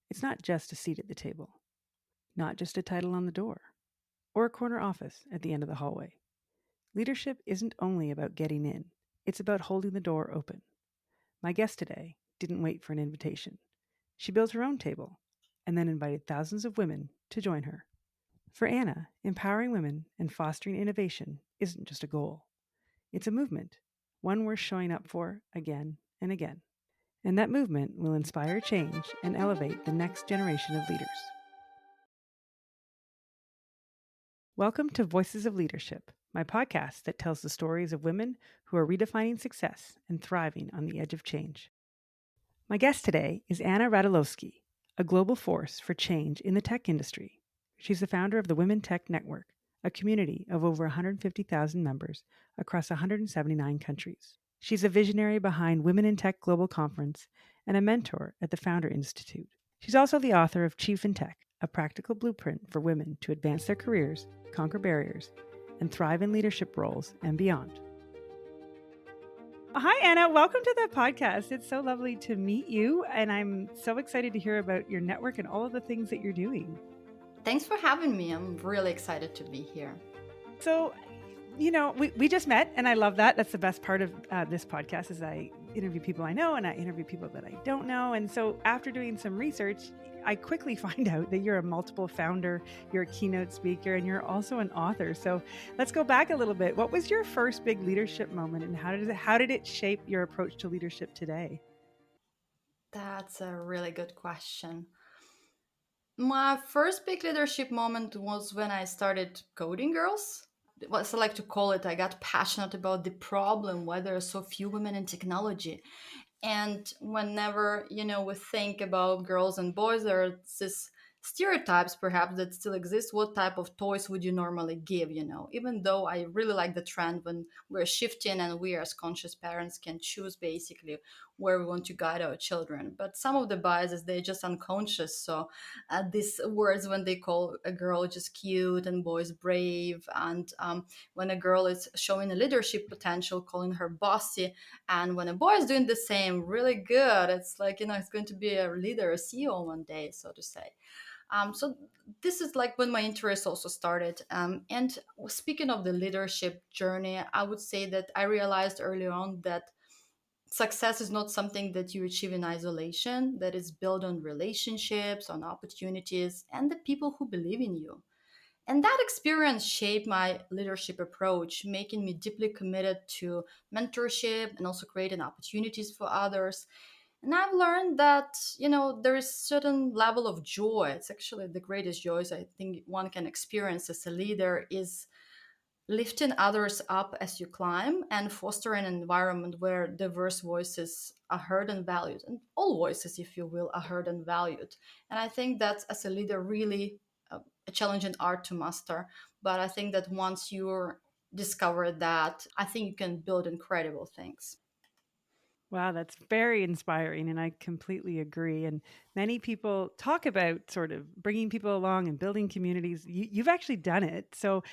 It's not just a seat at the table, not just a title on the door, or a corner office at the end of the hallway. Leadership isn't only about getting in, it's about holding the door open. My guest today didn't wait for an invitation. She built her own table and then invited thousands of women to join her. For Anna, empowering women and fostering innovation isn't just a goal, it's a movement, one worth showing up for again and again. And that movement will inspire change and elevate the next generation of leaders. Welcome to Voices of Leadership, my podcast that tells the stories of women who are redefining success and thriving on the edge of change. My guest today is Anna Radulovski, a global force for change in the tech industry. She's the founder of the WomenTech Network, a community of over 150,000 members across 179 countries. She's a visionary behind Women in Tech Global Conference and a mentor at the Founder Institute. She's also the author of Chief in Tech, a practical blueprint for women to advance their careers, conquer barriers, and thrive in leadership roles and beyond. Hi, Anna. Welcome to the podcast. It's so lovely to meet you, and I'm so excited to hear about your network and all of the things that you're doing. Thanks for having me. I'm really excited to be here. So, we just met, and I love that. That's the best part of this podcast is I interview people I know, and I interview people that I don't know. And so after doing some research, I quickly find out that you're a multiple founder, you're a keynote speaker, and you're also an author. So let's go back a little bit. What was your first big leadership moment, and how did it shape your approach to leadership today? That's a really good question. My first big leadership moment was when I started coding girls. What I like to call it, I got passionate about the problem why there are so few women in technology. And whenever, we think about girls and boys, there are this stereotypes perhaps that still exist. What type of toys would you normally give, even though I really like the trend when we're shifting and we as conscious parents can choose basically where we want to guide our children. But some of the biases, they're just unconscious. So these words when they call a girl just cute and boys brave, and when a girl is showing a leadership potential, calling her bossy, and when a boy is doing the same, really good, it's like, it's going to be a leader, a CEO one day, so to say. So this is like when my interest also started. And speaking of the leadership journey, I would say that I realized early on that success is not something that you achieve in isolation, that is built on relationships, on opportunities, and the people who believe in you. And that experience shaped my leadership approach, making me deeply committed to mentorship and also creating opportunities for others. And I've learned that, there is certain level of joy. It's actually the greatest joys I think one can experience as a leader is lifting others up as you climb and fostering an environment where diverse voices are heard and valued, and all voices, if you will, are heard and valued. And I think that's, as a leader, really a challenging art to master. But I think that once you're discovered that, I think you can build incredible things. Wow, that's very inspiring. And I completely agree. And many people talk about sort of bringing people along and building communities. You've actually done it. So,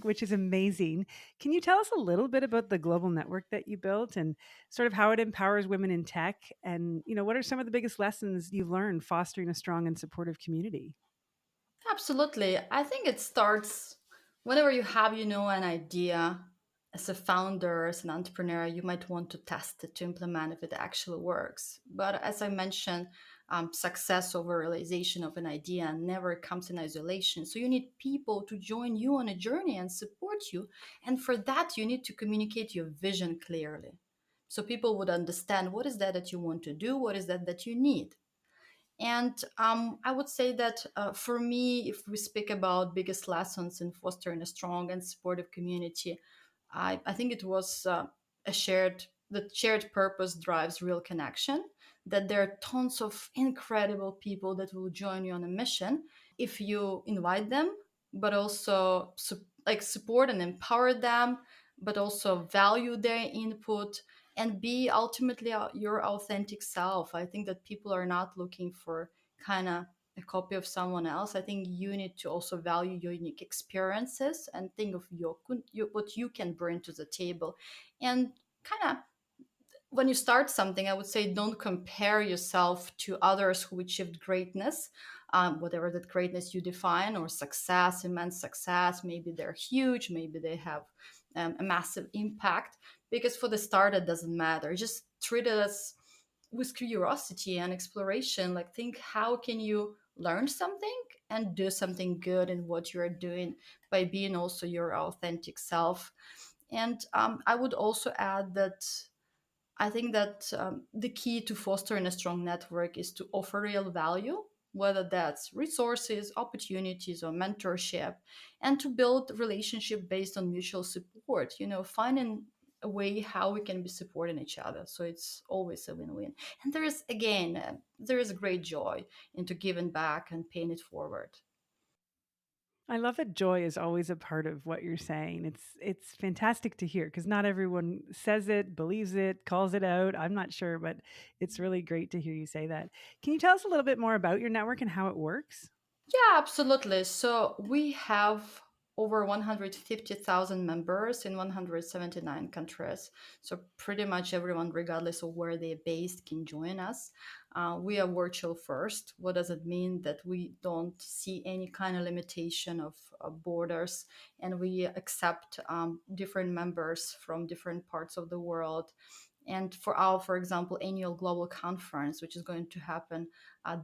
which is amazing. Can you tell us a little bit about the global network that you built and sort of how it empowers women in tech? And, what are some of the biggest lessons you've learned fostering a strong and supportive community? Absolutely. I think it starts whenever you have, an idea as a founder, as an entrepreneur, you might want to test it to implement if it actually works. But as I mentioned, success over realization of an idea never comes in isolation. So you need people to join you on a journey and support you. And for that, you need to communicate your vision clearly. So people would understand what is that you want to do, what is that you need. And I would say that for me, if we speak about biggest lessons in fostering a strong and supportive community, I think it was the shared purpose drives real connection, that there are tons of incredible people that will join you on a mission if you invite them, but also support and empower them, but also value their input and be ultimately your authentic self. I think that people are not looking for kind of a copy of someone else. I think you need to also value your unique experiences and think of what you can bring to the table, and kind of when you start something, I would say don't compare yourself to others who achieved greatness, whatever that greatness you define, or success, immense success. Maybe they're huge, maybe they have a massive impact. Because for the start, it doesn't matter. Just treat it as with curiosity and exploration. Like, think, how can you learn something and do something good in what you're doing by being also your authentic self. And I would also add that I think that the key to fostering a strong network is to offer real value, whether that's resources, opportunities, or mentorship, and to build relationship based on mutual support. Finding a way how we can be supporting each other. So it's always a win-win. And there is a great joy into giving back and paying it forward. I love that joy is always a part of what you're saying. It's fantastic to hear because not everyone says it, believes it, calls it out. I'm not sure, but it's really great to hear you say that. Can you tell us a little bit more about your network and how it works? Yeah, absolutely. So we have over 150,000 members in 179 countries. So pretty much everyone, regardless of where they're based, can join us. We are virtual first. What does it mean? That we don't see any kind of limitation of borders, and we accept different members from different parts of the world. And for our, for example, annual global conference, which is going to happen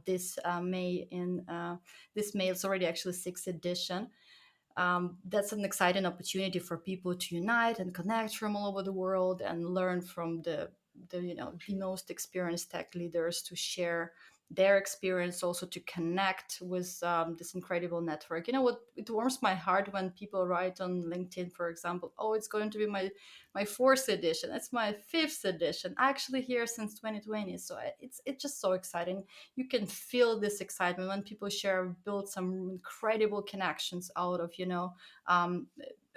this May in this May, it's already actually sixth edition. That's an exciting opportunity for people to unite and connect from all over the world and learn from the most experienced tech leaders to share their experience, also to connect with this incredible network. You know what, it warms my heart when people write on LinkedIn, for example, oh, it's going to be my fourth edition, it's my fifth edition, actually here since 2020. So it's just so exciting. You can feel this excitement when people share, build some incredible connections out of um,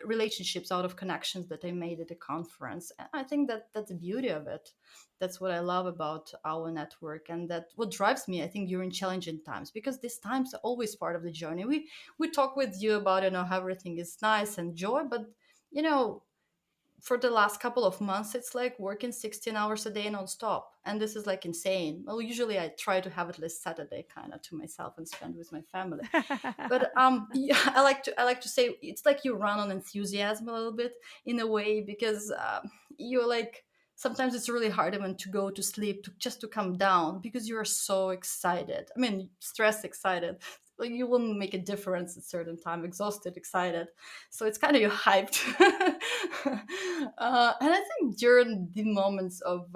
relationships out of connections that I made at the conference. And I think that that's the beauty of it. That's what I love about our network, and that what drives me, I think, during challenging times, because these times are always part of the journey. We talk with you about how everything is nice and joy, but you know for the last couple of months, it's like working 16 hours a day nonstop. And this is like insane. Well, usually I try to have at least Saturday kind of to myself and spend with my family. But yeah, I like to say it's like you run on enthusiasm a little bit in a way, because you're like, sometimes it's really hard even to go to sleep, just to come down, because you're so excited. I mean, stressed, excited. Like, you will make a difference at certain time, exhausted, excited. So it's kind of, you're hyped. And I think during the moments of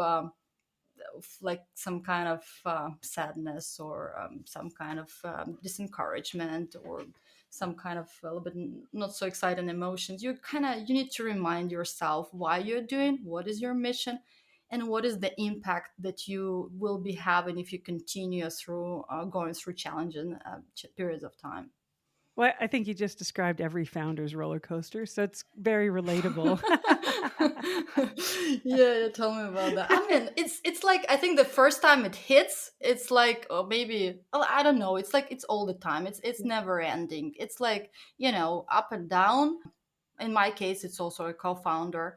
like some kind of sadness, or some kind of disencouragement, or some kind of a little bit not so exciting emotions, you need to remind yourself why you're doing, what is your mission, and what is the impact that you will be having if you continue through going through challenging periods of time. Well, I think you just described every founder's roller coaster, so it's very relatable. Yeah, tell me about that. I mean, it's like, I think the first time it hits, it's like, or maybe, oh, I don't know. It's like it's all the time. It's never ending. It's like, up and down. In my case, it's also a co-founder,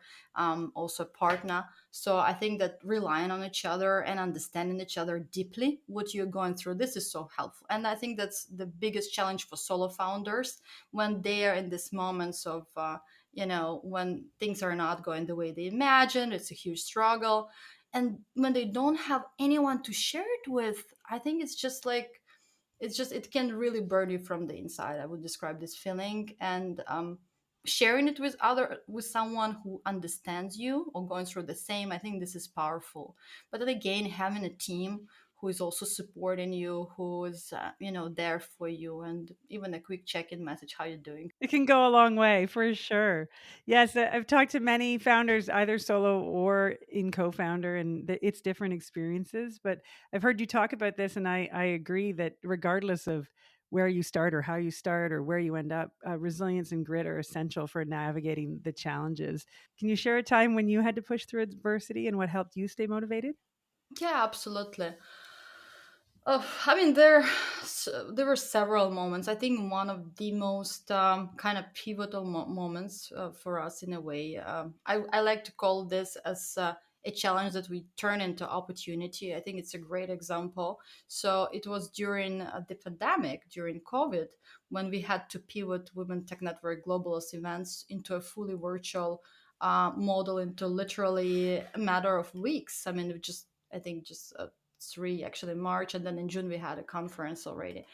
also a partner. So I think that relying on each other and understanding each other deeply, what you're going through, this is so helpful. And I think that's the biggest challenge for solo founders, when they are in these moments of when things are not going the way they imagined. It's a huge struggle, and when they don't have anyone to share it with, I think it's just like, it can really burn you from the inside. I would describe this feeling. And sharing it with someone who understands you or going through the same, I think this is powerful. But then again, having a team who is also supporting you, who is there for you, and even a quick check-in message, how you doing. It can go a long way for sure. Yes, I've talked to many founders, either solo or in co-founder, and it's different experiences. But I've heard you talk about this, and I agree that regardless of where you start or how you start or where you end up, resilience and grit are essential for navigating the challenges. Can you share a time when you had to push through adversity and what helped you stay motivated? Yeah, absolutely. Oh, I mean, there were several moments. I think one of the most kind of pivotal moments for us, in a way, I like to call this as a challenge that we turn into opportunity. I think it's a great example. So it was during the pandemic, during COVID, when we had to pivot WomenTech Network globalist events into a fully virtual model into literally a matter of weeks. I mean, it just I think just three actually March, and then in June we had a conference already.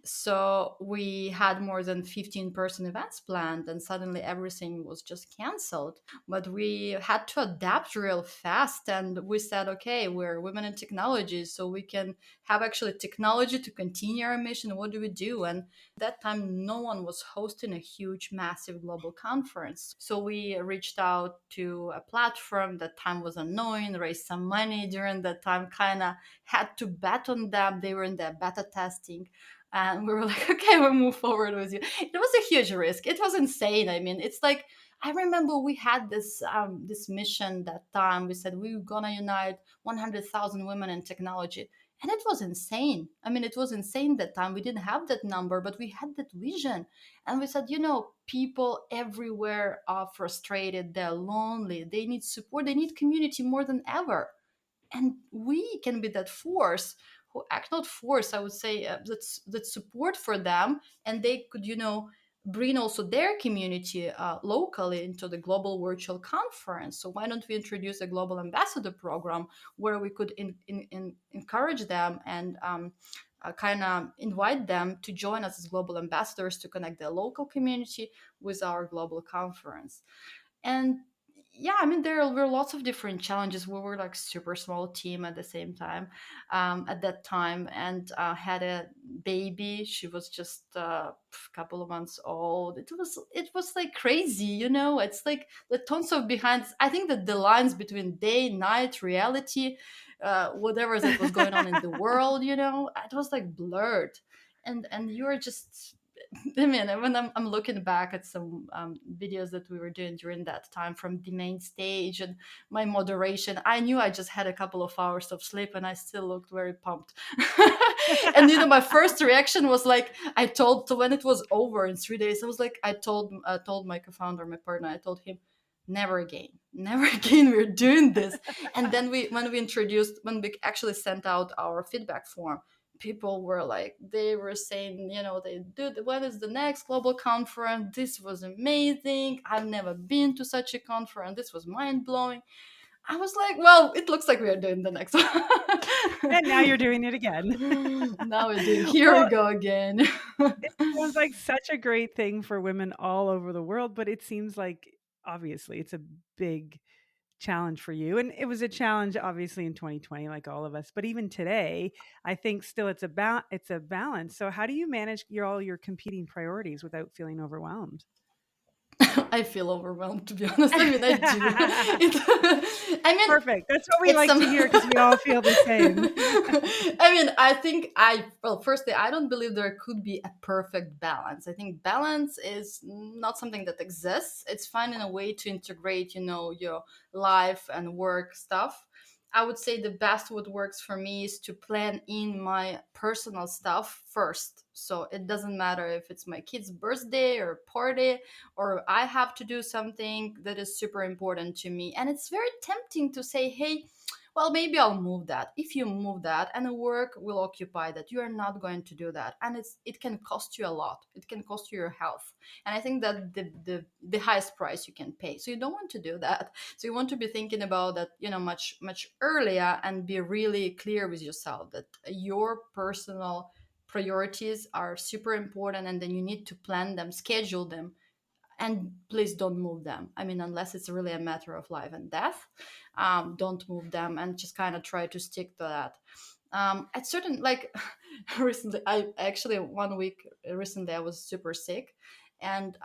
So we had more than 15-person events planned, and suddenly everything was just canceled. But we had to adapt real fast, and we said, okay, we're women in technology, so we can have actually technology to continue our mission. What do we do? And that time no one was hosting a huge massive global conference, so we reached out to a platform. That time was unknown, raised some money during that time, kind of had to bet on them. They were in their beta testing, and we were like, okay, we'll move forward with you. It was a huge risk. It was insane. I mean, it's like, I remember we had this mission that time. We said we were gonna unite 100,000 women in technology, and it was insane. I mean, it was insane that time. We didn't have that number, but we had that vision, and we said, people everywhere are frustrated. They're lonely. They need support. They need community more than ever, and we can be that force who act, not force, I would say, that support for them, and they could bring also their community locally into the global virtual conference. So why don't we introduce a global ambassador program where we could encourage them and kind of invite them to join us as global ambassadors to connect their local community with our global conference. And yeah, I mean, there were lots of different challenges. We were like super small team at the same time, at that time, and had a baby. She was just a couple of months old. It was like crazy, it's like the tons of behind. I think that the lines between day, night, reality, whatever that was going on in the world, it was like blurred. And you're just, I mean, when I'm looking back at some videos that we were doing during that time from the main stage and my moderation, I knew I just had a couple of hours of sleep and I still looked very pumped. And my first reaction was like, so when it was over in 3 days, I was like, I told my co-founder, my partner, I told him, never again, never again, we're doing this. And then when we actually sent out our feedback form, people were like, they were saying, they do, when is the next global conference? This was amazing. I've never been to such a conference. This was mind blowing. I was like, well, it looks like we are doing the next one. And now you're doing it again. Now we're doing, here Well, we go again. it sounds like such a great thing for women all over the world, but it seems like obviously it's a big challenge for you. And it was a challenge obviously in 2020, like all of us. But even today, I think still it's a balance. So how do you manage all your competing priorities without feeling overwhelmed? I feel overwhelmed, to be honest. I mean, I do. I mean, Perfect. That's what we it's like some. to hear because we all feel the same. I mean, I think well, firstly, I don't believe there could be a perfect balance. I think balance is not something that exists. It's finding a way to integrate, your life and work stuff. I would say the best what works for me is to plan in my personal stuff first. So it doesn't matter if it's my kid's birthday or party, or I have to do something that is super important to me. And it's very tempting to say, hey, well, maybe I'll move that. If you move that and the work will occupy that, you are not going to do that. And it can cost you a lot. It can cost you your health. And I think that the highest price you can pay. So you don't want to do that. So you want to be thinking about that, much, much earlier, and be really clear with yourself that your personal priorities are super important, and then you need to plan them, schedule them, and please don't move them. I mean, unless it's really a matter of life and death, don't move them, and just kind of try to stick to that. At certain, like, recently, I actually 1 week recently I was super sick, and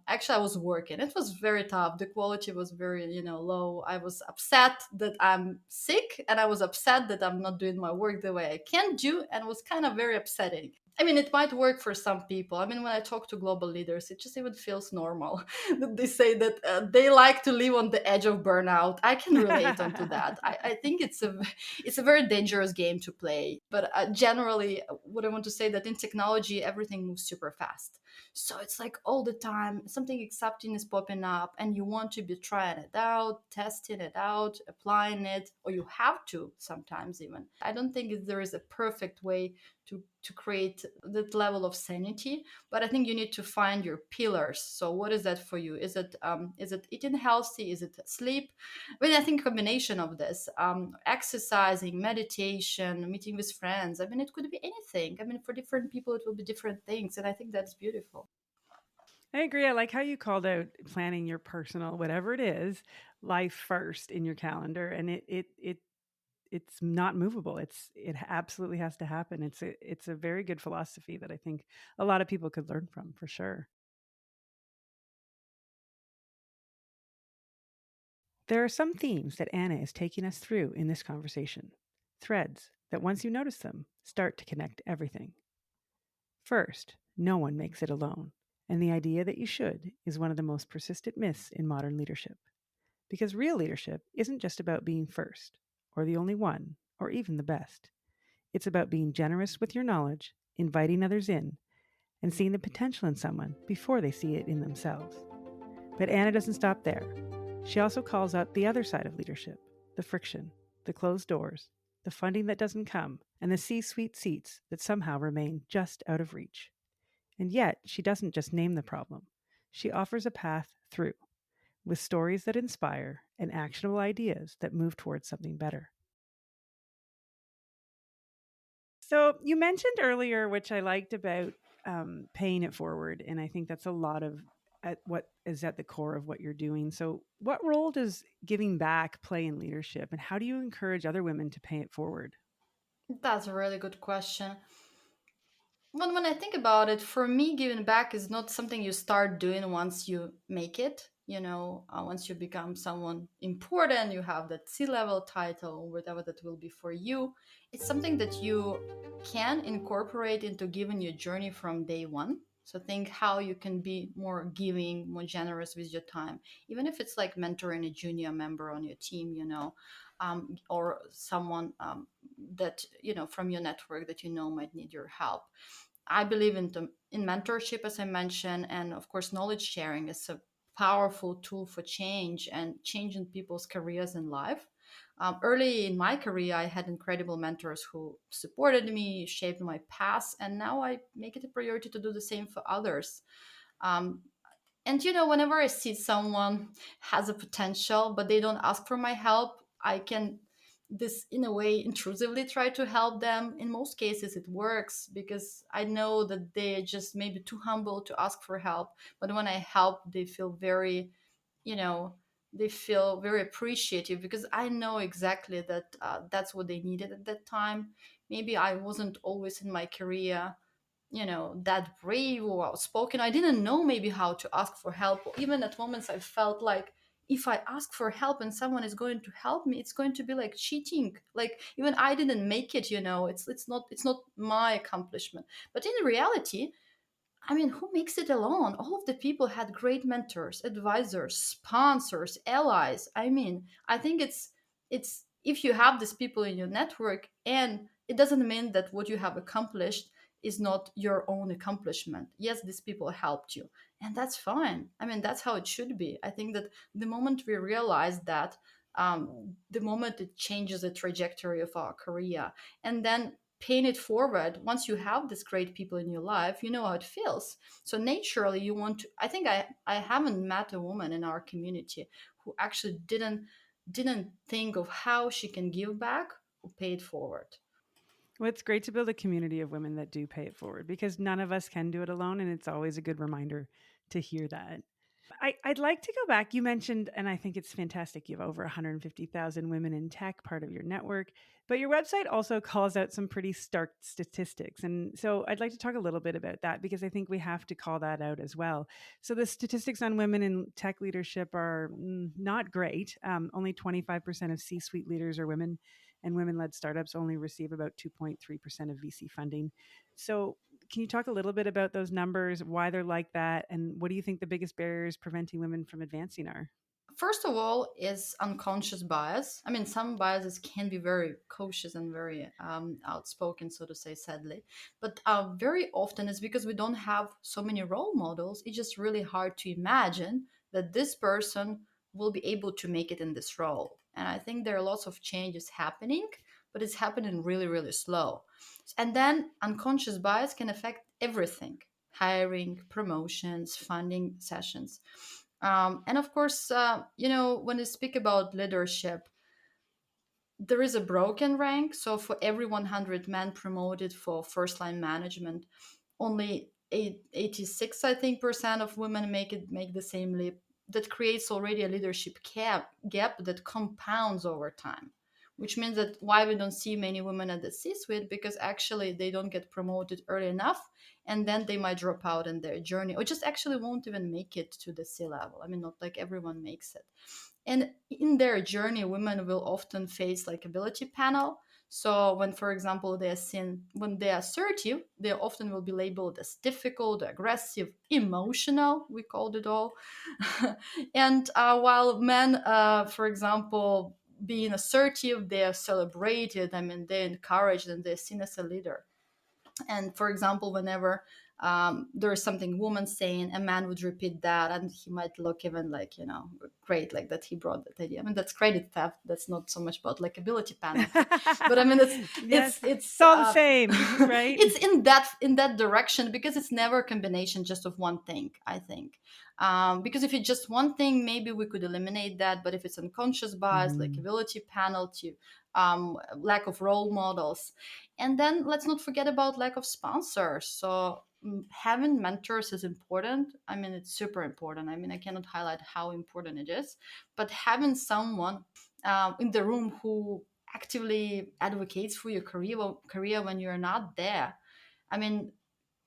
actually I was working. It was very tough. The quality was very low. I was upset that I'm sick, and I was upset that I'm not doing my work the way I can do, and it was kind of very upsetting. I mean, it might work for some people. I mean, when I talk to global leaders, it just even feels normal that they say that they like to live on the edge of burnout. I can relate onto that. I think it's a very dangerous game to play. But generally, what I want to say that in technology, everything moves super fast. So it's like all the time something exciting is popping up, and you want to be trying it out, testing it out, applying it, or you have to sometimes even. I don't think there is a perfect way to create that level of sanity, but I think you need to find your pillars. So what is that for you? Is it eating healthy? Is it sleep? I mean, I think combination of this, exercising, meditation, meeting with friends. I mean, it could be anything. I mean, for different people it will be different things, and I think that's beautiful. I agree. I like how you called out planning your personal, whatever it is, life first in your calendar, and it's not movable. It absolutely has to happen. It's a very good philosophy that I think a lot of people could learn from for sure. There are some themes that Anna is taking us through in this conversation, threads that once you notice them, start to connect everything. First, no one makes it alone, and the idea that you should is one of the most persistent myths in modern leadership. Because real leadership isn't just about being first, or the only one, or even the best. It's about being generous with your knowledge, inviting others in, and seeing the potential in someone before they see it in themselves. But Anna doesn't stop there. She also calls out the other side of leadership, the friction, the closed doors, the funding that doesn't come, and the C suite seats that somehow remain just out of reach. And yet, she doesn't just name the problem. She offers a path through, with stories that inspire and actionable ideas that move towards something better. So, you mentioned earlier, which I liked about paying it forward, and I think that's a lot of what is at the core of what you're doing. So, what role does giving back play in leadership, and how do you encourage other women to pay it forward? That's a really good question. When I think about it, for me, giving back is not something you start doing once you make it. Once you become someone important, you have that C-level title, whatever that will be for you. It's something that you can incorporate into giving your journey from day one. So think how you can be more giving, more generous with your time, even if it's like mentoring a junior member on your team, or someone that from your network that might need your help. I believe in mentorship, as I mentioned, and of course, knowledge sharing is a powerful tool for change and changing people's careers in life. Early in my career, I had incredible mentors who supported me, shaped my path, and now I make it a priority to do the same for others. Um, and whenever I see someone has a potential but they don't ask for my help, I can this in a way intrusively try to help them. In most cases it works because I know that they're just maybe too humble to ask for help, but when I help they feel very, you know they feel very appreciative because I know exactly that that's what they needed at that time. Maybe I wasn't always in my career that brave or outspoken. I didn't know maybe how to ask for help. Even at moments I felt like if I ask for help and someone is going to help me, it's going to be like cheating. Like even I didn't make it, it's not my accomplishment. But in reality, I mean, who makes it alone? All of the people had great mentors, advisors, sponsors, allies. I mean, I think it's if you have these people in your network, and it doesn't mean that what you have accomplished is not your own accomplishment. Yes, these people helped you, and that's fine. I mean, that's how it should be. I think that the moment we realize that, the moment it changes the trajectory of our career, and then paying it forward, once you have these great people in your life, you know how it feels. So naturally you want to. I think I haven't met a woman in our community who actually didn't think of how she can give back or pay it forward. Well, it's great to build a community of women that do pay it forward because none of us can do it alone. And it's always a good reminder to hear that. I'd like to go back. You mentioned, and I think it's fantastic, you have over 150,000 women in tech, part of your network, but your website also calls out some pretty stark statistics. And so I'd like to talk a little bit about that because I think we have to call that out as well. So the statistics on women in tech leadership are not great. Only 25% of C suite leaders are women, and women led startups only receive about 2.3% of VC funding. So Can you talk a little bit about those numbers, why they're like that, and what do you think the biggest barriers preventing women from advancing are? First of all, is unconscious bias. I mean, some biases can be very cautious and very outspoken, so to say, sadly. But very often it's because we don't have so many role models. It's just really hard to imagine that this person will be able to make it in this role. And I think there are lots of changes happening, but it's happening really, really slow. And then unconscious bias can affect everything: hiring, promotions, funding sessions. And of course, when you speak about leadership, there is a broken rank. So for every 100 men promoted for first line management, only 86, I think, percent of women make the same leap. That creates already a leadership gap that compounds over time, which means that why we don't see many women at the C-suite, because actually they don't get promoted early enough, and then they might drop out in their journey or just actually won't even make it to the C level. I mean, not like everyone makes it. And in their journey, women will often face like ability panel. So when, for example, they are seen when they are assertive, they often will be labeled as difficult, aggressive, emotional. We called it all. And while men, for example, being assertive, they are celebrated. I mean, they're encouraged and they're seen as a leader. And for example, whenever there is something woman saying, a man would repeat that, and he might look even like, great, like that he brought that idea. I mean, that's credit theft. That's not so much about like ability panel, but I mean, Yes, it's all the same, right? it's in that direction, because it's never a combination just of one thing, I think. Because if it's just one thing, maybe we could eliminate that. But if it's unconscious bias, like ability panel, to lack of role models, and then let's not forget about lack of sponsors. So having mentors is important. I mean, it's super important. I mean, I cannot highlight how important it is, but having someone in the room who actively advocates for your career when you're not there. I mean,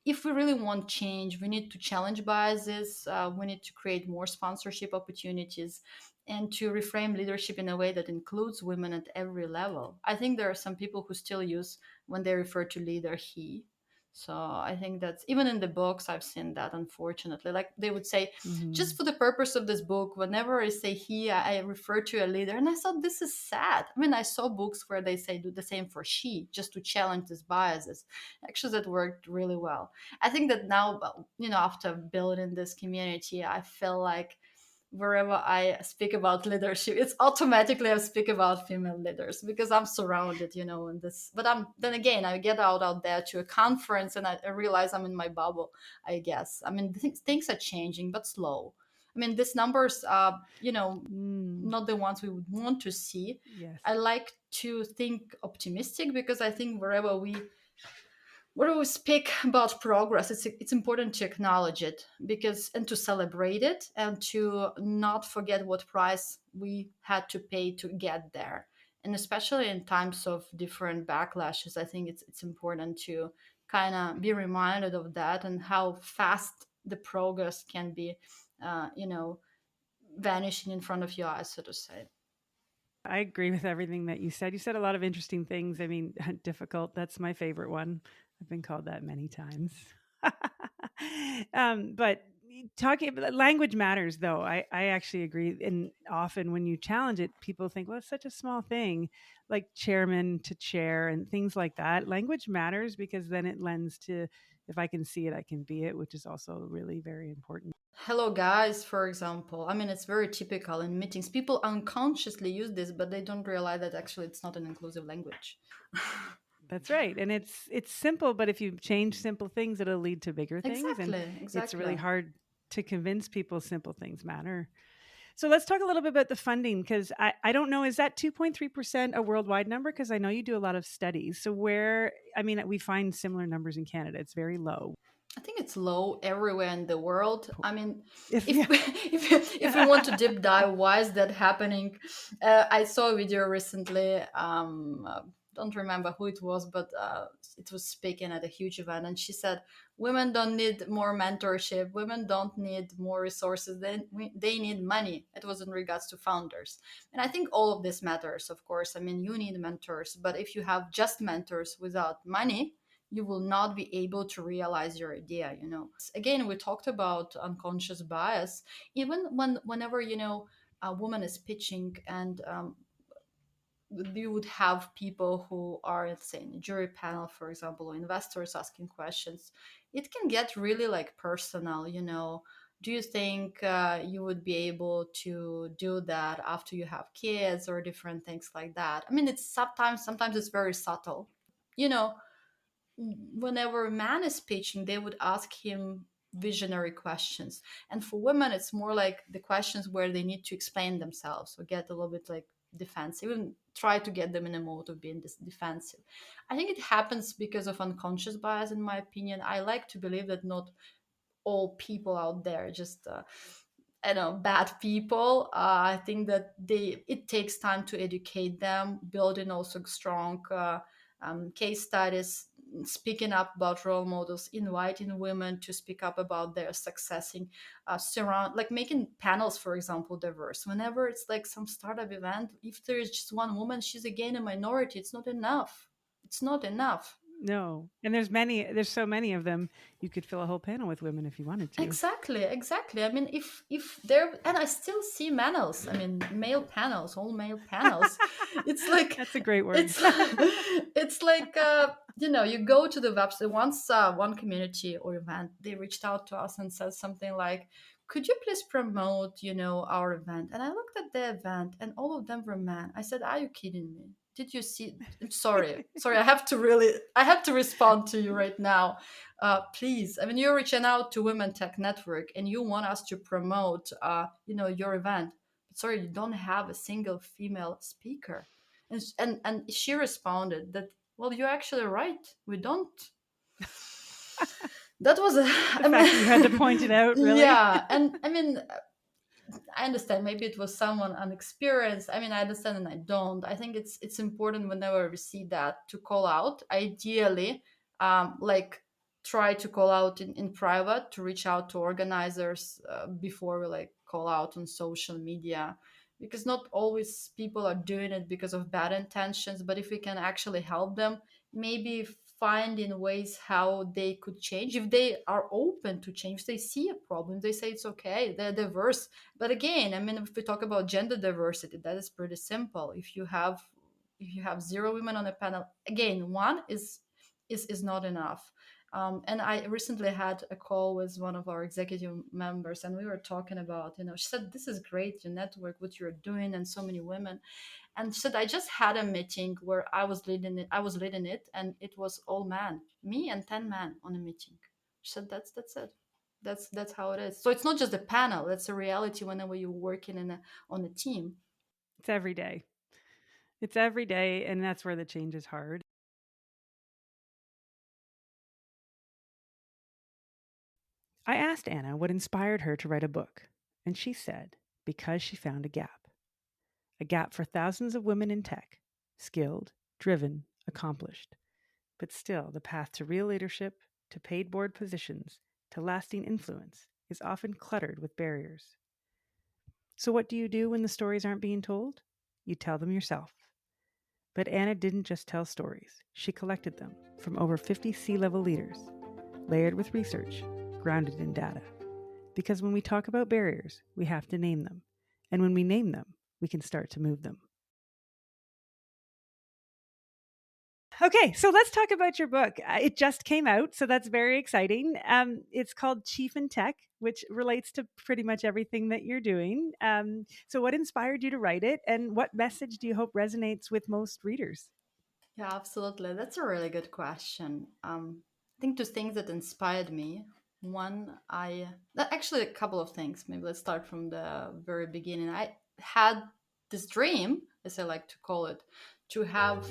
if we really want change, we need to challenge biases. We need to create more sponsorship opportunities and to reframe leadership in a way that includes women at every level. I think there are some people who still use, when they refer to leader, he. So I think that's, even in the books, I've seen that, unfortunately. Like they would say, just for the purpose of this book, whenever I say he, I refer to a leader. And I thought, this is sad. I mean, I saw books where they say do the same for she, just to challenge these biases. Actually, that worked really well. I think that now, after building this community, I feel like wherever I speak about leadership, it's automatically I speak about female leaders, because I'm surrounded, in this. But then again, I get out there to a conference and I realize I'm in my bubble, I guess. I mean, things are changing, but slow. I mean, these numbers are, not the ones we would want to see. Yes. I like to think optimistic, because I think wherever we speak about progress, it's important to acknowledge it, and to celebrate it, and to not forget what price we had to pay to get there. And especially in times of different backlashes, I think it's important to kind of be reminded of that, and how fast the progress can be, vanishing in front of your eyes, so to say. I agree with everything that you said. You said a lot of interesting things. I mean, difficult, that's my favorite one. I've been called that many times. But talking about language matters, though. I actually agree. And often when you challenge it, people think, well, it's such a small thing, like chairman to chair and things like that. Language matters because then it lends to, if I can see it, I can be it, which is also really very important. Hello, guys, for example. I mean, it's very typical in meetings. People unconsciously use this, but they don't realize that actually it's not an inclusive language. That's right. And it's simple, but if you change simple things, it'll lead to bigger things. And Exactly, it's really exactly. hard to convince people simple things matter. So let's talk a little bit about the funding, because I don't know, is that 2.3% a worldwide number? Because I know you do a lot of studies. So we find similar numbers in Canada. It's very low. I think it's low everywhere in the world. I mean, If if yeah. if we want to deep dive, why is that happening? I saw a video recently. Don't remember who it was, but it was speaking at a huge event, and she said, "Women don't need more mentorship. Women don't need more resources. They need money." It was in regards to founders, and I think all of this matters. Of course, I mean, you need mentors, but if you have just mentors without money, you will not be able to realize your idea. Again, we talked about unconscious bias. Even whenever a woman is pitching, and you would have people who are, let's say, in a jury panel, for example, or investors asking questions. It can get really like personal. Do you think you would be able to do that after you have kids, or different things like that? I mean, it's sometimes it's very subtle. you know Whenever a man is pitching, they would ask him visionary questions. And for women, it's more like the questions where they need to explain themselves or get a little bit like defensive, and try to get them in a mode of being defensive. I think it happens because of unconscious bias, in my opinion. I like to believe that not all people out there just I know bad people. I think that it takes time to educate them, building also strong case studies, speaking up about role models, inviting women to speak up about their successing, surround like making panels, for example, diverse. Whenever it's like some startup event, if there is just one woman, she's again a minority. It's not enough. It's not enough. No. And there's so many of them. You could fill a whole panel with women if you wanted to. Exactly, exactly. I mean, if there, and I still see panels. I mean, male panels, all male panels. It's like That's a great word. it's it's like you go to the website. Once one community or event, they reached out to us and said something like, "Could you please promote, our event?" And I looked at the event, and all of them were men. I said, "Are you kidding me? Did you see?" Sorry. I have to respond to you right now. Please, I mean, you're reaching out to WomenTech Network, and you want us to promote, your event. But sorry, you don't have a single female speaker. And she responded that, well, you're actually right. We don't. That was The fact that you had to point it out, really? Yeah, and I mean, I understand maybe it was someone unexperienced. I mean, I understand and I don't. I think it's important whenever we see that to call out. Ideally, like try to call out in private, to reach out to organizers before we like call out on social media, because not always people are doing it because of bad intentions. But if we can actually help them, maybe finding ways how they could change, if they are open to change, they see a problem, they say it's okay, they're diverse. But again, I mean, if we talk about gender diversity, that is pretty simple. If you have zero women on a panel, again, one is not enough. And I recently had a call with one of our executive members, and we were talking about, she said, "This is great, your network, what you're doing, and so many women." And she said, "I just had a meeting where I was leading it, and it was all men, me and 10 men on a meeting." She said, "That's it. That's how it is." So it's not just a panel; it's a reality whenever you're working on a team. It's every day. It's every day, and that's where the change is hard. I asked Anna what inspired her to write a book, and she said, because she found a gap for thousands of women in tech, skilled, driven, accomplished. But still, the path to real leadership, to paid board positions, to lasting influence is often cluttered with barriers. So, what do you do when the stories aren't being told? You tell them yourself. But Anna didn't just tell stories, she collected them from over 50 C-level leaders, layered with research, grounded in data. Because when we talk about barriers, we have to name them. And when we name them, we can start to move them. Okay, so let's talk about your book. It just came out, so that's very exciting. It's called Chief in Tech, which relates to pretty much everything that you're doing. So, what inspired you to write it, and what message do you hope resonates with most readers? Yeah, absolutely. That's a really good question. I think two things that inspired me. One, actually a couple of things. Maybe let's start from the very beginning. I had this dream, as I like to call it, to have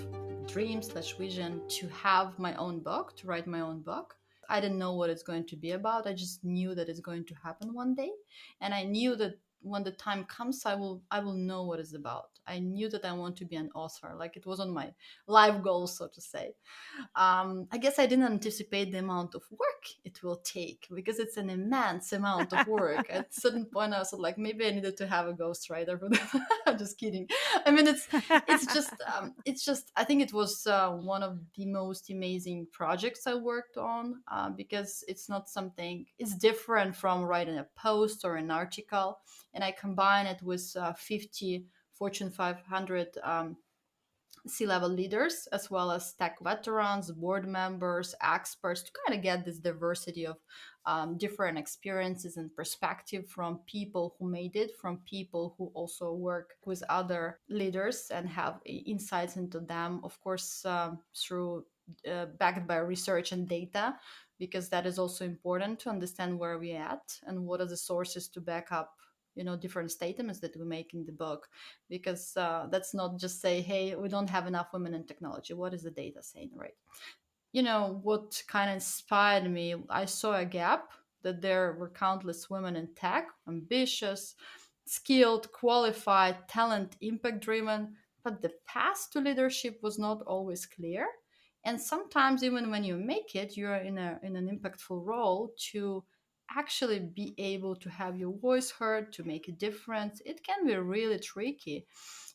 dream/vision to have my own book, to write my own book. I didn't know what it's going to be about. I just knew that it's going to happen one day, and I knew that when the time comes, I will know what it's about. I knew that I want to be an author. Like, it was on my life goal, so to say. I guess I didn't anticipate the amount of work it will take, because it's an immense amount of work. At a certain point, I was like, maybe I needed to have a ghostwriter for that. I'm just kidding. I mean, it's just. I think it was one of the most amazing projects I worked on, because it's not something. It's different from writing a post or an article, and I combine it with 50 Fortune 500 C-level leaders, as well as tech veterans, board members, experts, to kind of get this diversity of different experiences and perspective from people who made it, from people who also work with other leaders and have insights into them, of course, through backed by research and data, because that is also important to understand where we're at and what are the sources to back up, different statements that we make in the book. Because that's not just say, hey, we don't have enough women in technology. What is the data saying, right? What kind of inspired me, I saw a gap, that there were countless women in tech, ambitious, skilled, qualified, talent, impact driven, but the path to leadership was not always clear. And sometimes, even when you make it, you're in an impactful role, to actually be able to have your voice heard, to make a difference, it can be really tricky,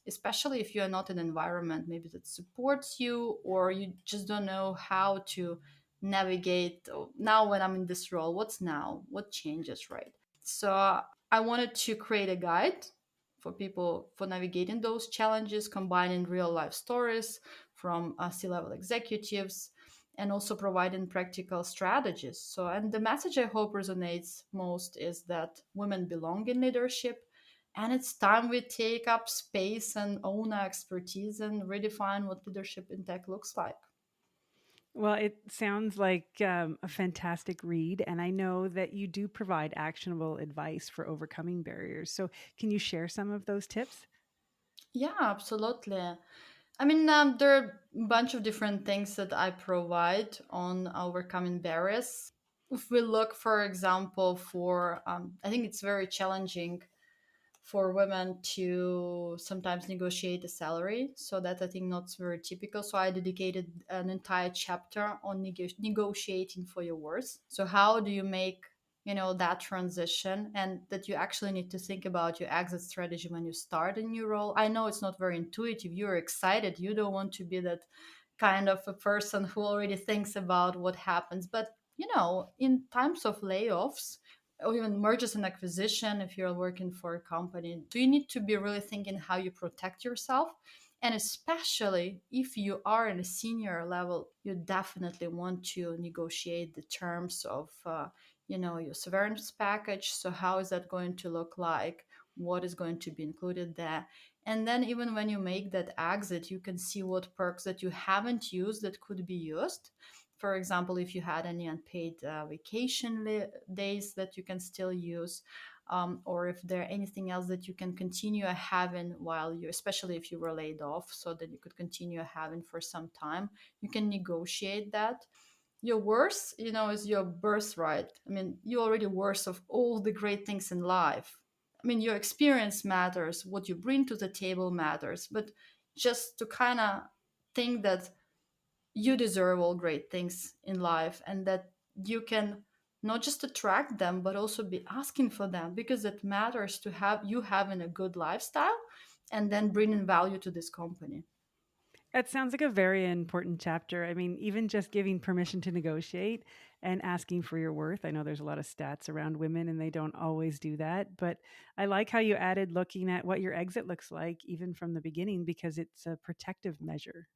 especially if you are not in an environment maybe that supports you, or you just don't know how to navigate. "Oh, now when I'm in this role, what's now, what changes," right? So I wanted to create a guide for people for navigating those challenges, combining real life stories from C-level executives, and also providing practical strategies. So, and the message I hope resonates most is that women belong in leadership, and it's time we take up space and own our expertise and redefine what leadership in tech looks like. Well, it sounds like a fantastic read, and I know that you do provide actionable advice for overcoming barriers. So, can you share some of those tips? Yeah, absolutely. I mean, there are a bunch of different things that I provide on overcoming barriers. If we look, for example, I think it's very challenging for women to sometimes negotiate a salary. So that, I think, not very typical. So I dedicated an entire chapter on negotiating for your worth. So how do you make that transition, and that you actually need to think about your exit strategy when you start a new role. I know it's not very intuitive. You're excited. You don't want to be that kind of a person who already thinks about what happens. But in times of layoffs, or even mergers and acquisition, if you're working for a company, do you need to be really thinking how you protect yourself? And especially if you are in a senior level, you definitely want to negotiate the terms of your severance package. So how is that going to look like? What is going to be included there? And then, even when you make that exit, you can see what perks that you haven't used that could be used. For example, if you had any unpaid vacation days that you can still use, or if there anything else that you can continue having while you, especially if you were laid off, so that you could continue having for some time, you can negotiate that. Your worth, is your birthright. I mean, you're already worth of all the great things in life. I mean, your experience matters, what you bring to the table matters, but just to kind of think that you deserve all great things in life, and that you can not just attract them but also be asking for them, because it matters to have you having a good lifestyle and then bringing value to this company. It sounds like a very important chapter. I mean, even just giving permission to negotiate and asking for your worth. I know there's a lot of stats around women and they don't always do that, but I like how you added looking at what your exit looks like even from the beginning, because it's a protective measure.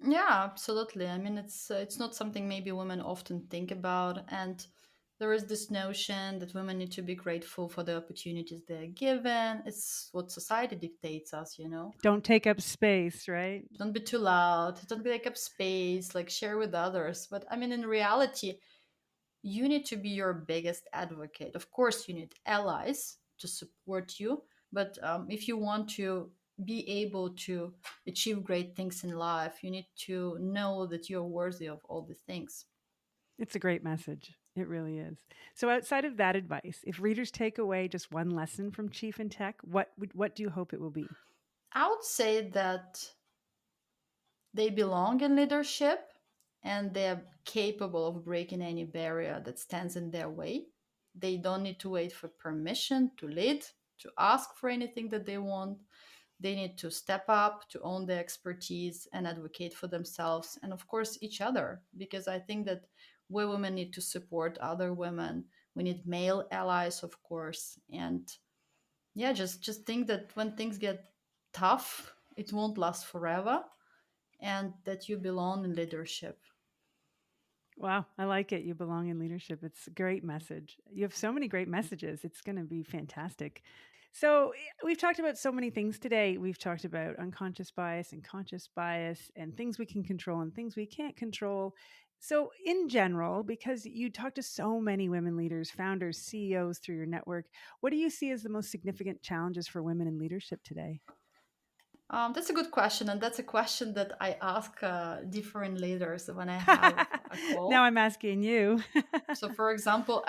Yeah, absolutely. I mean, it's not something maybe women often think about, and there is this notion that women need to be grateful for the opportunities they're given. It's what society dictates us. Don't take up space, right? Don't be too loud, don't take up space, like share with others. But I mean, in reality, you need to be your biggest advocate. Of course, you need allies to support you, but if you want to be able to achieve great things in life, you need to know that you're worthy of all the things. It's a great message. It really is. So outside of that advice, if readers take away just one lesson from Chief in Tech, what do you hope it will be? I would say that they belong in leadership and they're capable of breaking any barrier that stands in their way. They don't need to wait for permission to lead, to ask for anything that they want. They need to step up, to own their expertise and advocate for themselves and, of course, each other. Because I think that we women need to support other women. We need male allies, of course. And yeah, just think that when things get tough, it won't last forever and that you belong in leadership. Wow, I like it. You belong in leadership. It's a great message. You have so many great messages. It's going to be fantastic. So, we've talked about so many things today. We've talked about unconscious bias and conscious bias and things we can control and things we can't control. So, in general, because you talk to so many women leaders, founders, CEOs through your network, what do you see as the most significant challenges for women in leadership today? That's a good question, and that's a question that I ask different leaders when I have a Now call. I'm asking you. So, for example,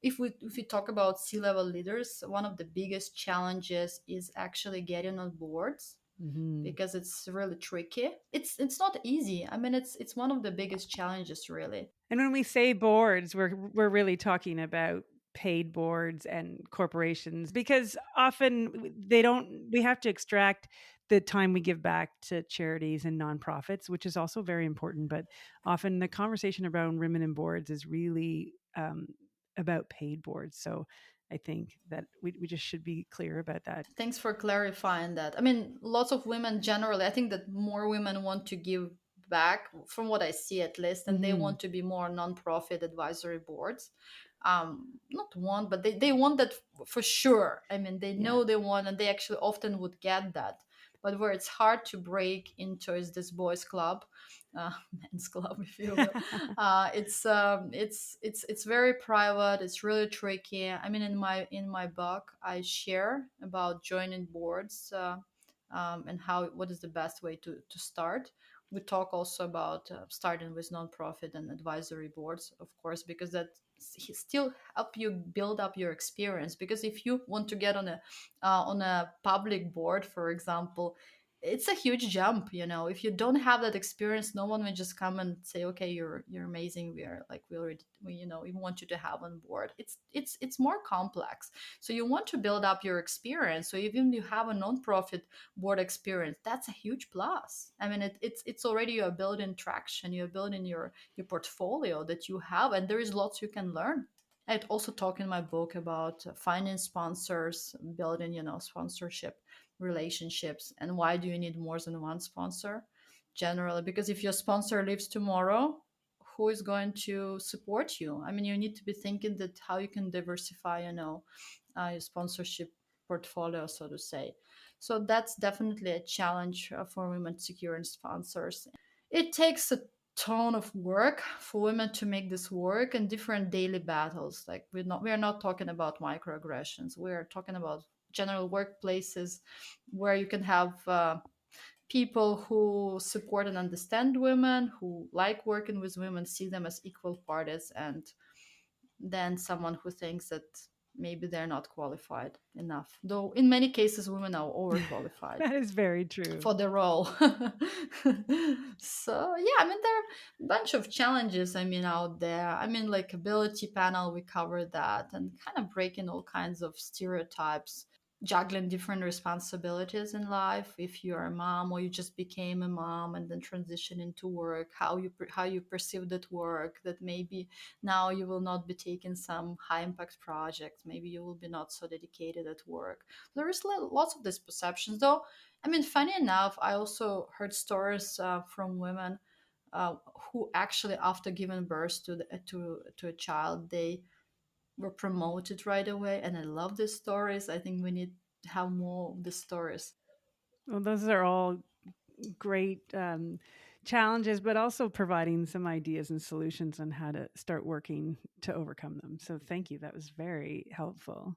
if we talk about C-level leaders, one of the biggest challenges is actually getting on boards Mhm. because it's really tricky. It's not easy. I mean, it's one of the biggest challenges, really. And when we say boards, we're really talking about paid boards and corporations because often they don't we have to extract the time we give back to charities and nonprofits, which is also very important. But often the conversation around women in boards is really about paid boards. So I think that we just should be clear about that. Thanks for clarifying that. I mean, lots of women generally, I think that more women want to give back, from what I see at least, and they Hmm. want to be more nonprofit advisory boards. Not want, but they want that for sure. I mean, they Yeah. know they want, and they actually often would get that. But where it's hard to break into is this boys' club, men's club, if you will. It's very private. It's really tricky. I mean, in my book, I share about joining boards and how what is the best way to start. We talk also about starting with nonprofit and advisory boards, of course, because that still help you build up your experience. Because if you want to get on a public board, for example, it's a huge jump. If you don't have that experience, no one will just come and say, okay, you're amazing, we are like, we already we want you to have on board. It's more complex. So you want to build up your experience. So even if you have a nonprofit board experience, that's a huge plus. I mean, it's already, you're building traction, you're building your portfolio that you have, and there is lots you can learn. I also talk in my book about finding sponsors, building, sponsorship relationships, and why do you need more than one sponsor? Generally, because if your sponsor leaves tomorrow, who is going to support you? I mean, you need to be thinking that how you can diversify, your sponsorship portfolio, so to say. So that's definitely a challenge for women securing sponsors. It takes a ton of work for women to make this work, and different daily battles. Like, we are not talking about microaggressions. We are talking about general workplaces where you can have people who support and understand women, who like working with women, see them as equal parties, and then someone who thinks that maybe they're not qualified enough. Though in many cases, women are overqualified That is very true. for the role. So yeah, I mean, there are a bunch of challenges, I mean, out there. I mean, like ability panel, we covered that, and kind of breaking all kinds of stereotypes, juggling different responsibilities in life. If you're a mom or you just became a mom and then transition into work, how you perceive that work, that maybe now you will not be taking some high impact projects, maybe you will be not so dedicated at work. There is lots of these perceptions, though. I mean, funny enough, I also heard stories from women who actually, after giving birth to a child, they were promoted right away. And I love these stories. I think we need to have more of these stories. Well, those are all great challenges, but also providing some ideas and solutions on how to start working to overcome them. So, thank you. That was very helpful.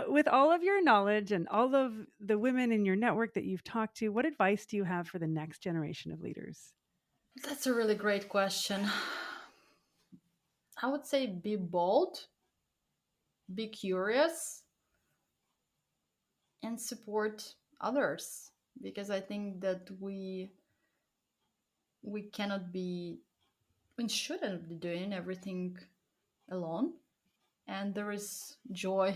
With all of your knowledge and all of the women in your network that you've talked to, what advice do you have for the next generation of leaders? That's a really great question. I would say be bold, be curious, and support others, because I think that we cannot be, we shouldn't be doing everything alone, and there is joy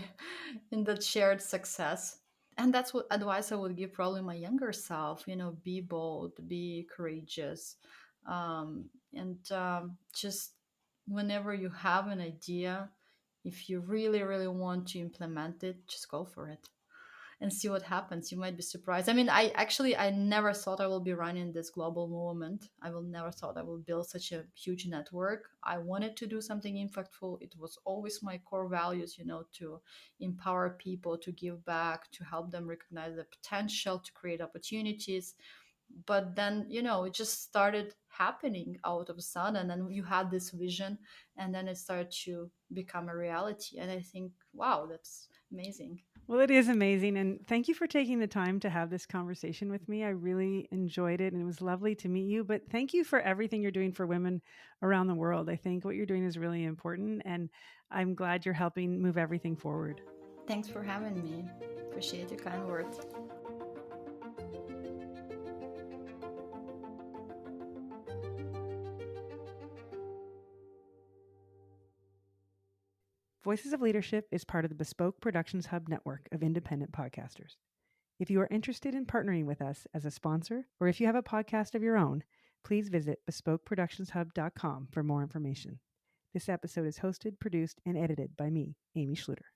in that shared success. And that's what advice I would give probably my younger self, be bold, be courageous, and just whenever you have an idea, if you really really want to implement it, just go for it and see what happens. You might be surprised. I mean, I never thought I will be running this global movement. I will never thought I will build such a huge network. I wanted to do something impactful. It was always my core values, to empower people, to give back, to help them recognize the potential, to create opportunities. But then, it just started happening out of the sun, and then you had this vision, and then it started to become a reality. And I think, wow, that's amazing. Well, it is amazing. And thank you for taking the time to have this conversation with me. I really enjoyed it and it was lovely to meet you. But thank you for everything you're doing for women around the world. I think what you're doing is really important. And I'm glad you're helping move everything forward. Thanks for having me. Appreciate your kind words. Voices of Leadership is part of the Bespoke Productions Hub network of independent podcasters. If you are interested in partnering with us as a sponsor, or if you have a podcast of your own, please visit bespokeproductionshub.com for more information. This episode is hosted, produced, and edited by me, Amy Schluter.